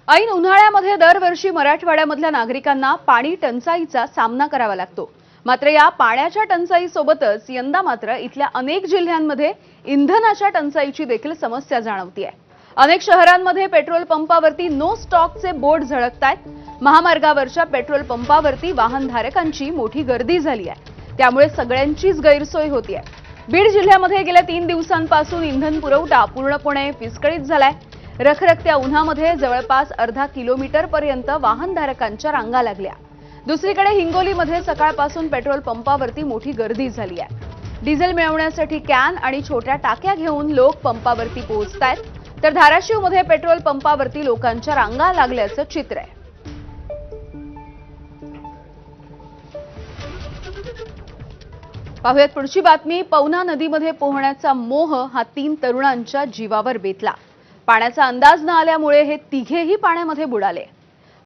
ऐन उन्हाळ्यामध्ये दरवर्षी मराठवाड्यामधल्या नागरिकांना पाणी टंचाईचा सामना करावा लागतो। मात्र या पाण्याच्या टंचाईसोबतच यंदा मात्र इथल्या अनेक जिल्ह्यांमध्ये इंधनाच्या टंचाईची देखील समस्या जाणवतीये। अनेक शहरांमध्ये पेट्रोल पंपावरती नो स्टॉकचे बोर्ड झळकतायत। महामार्गावरच्या पेट्रोल पंपावरती वाहनधारकांची मोठी गर्दी झाली आहे, त्यामुळे सगळ्यांचीच गैरसोय होतीये। बीड जिल्ह्यामध्ये गेल्या 3 दिवसांपासून इंधन पुरवठा पूर्णपणे विस्कळीत झालाय। रखरखत्या उन्हामध्ये जवळपास अर्धा किलोमीटर पर्यंत वाहनधारकांच्या रांगा लागल्या। दुसरीकडे हिंगोलीमध्ये सकाळपासून पेट्रोल पंपावरती मोठी गर्दी झाली आहे। डिझेल मिळवण्यासाठी कॅन आणि छोट्या टाक्या घेऊन लोक पंपावरती पोहोचतायत, तर धाराशिवमध्ये पेट्रोल पंपावरती लोकांच्या रांगा लागल्याचं चित्र आहे। पाहुयात पुढची बातमी। पवना नदीमध्ये पोहण्याचा मोह हा 3 तरुणांच्या जीवावर बेतला। पाण्याचा अंदाज न आल्यामुळे हे तिघेही पाण्यामध्ये बुडाले।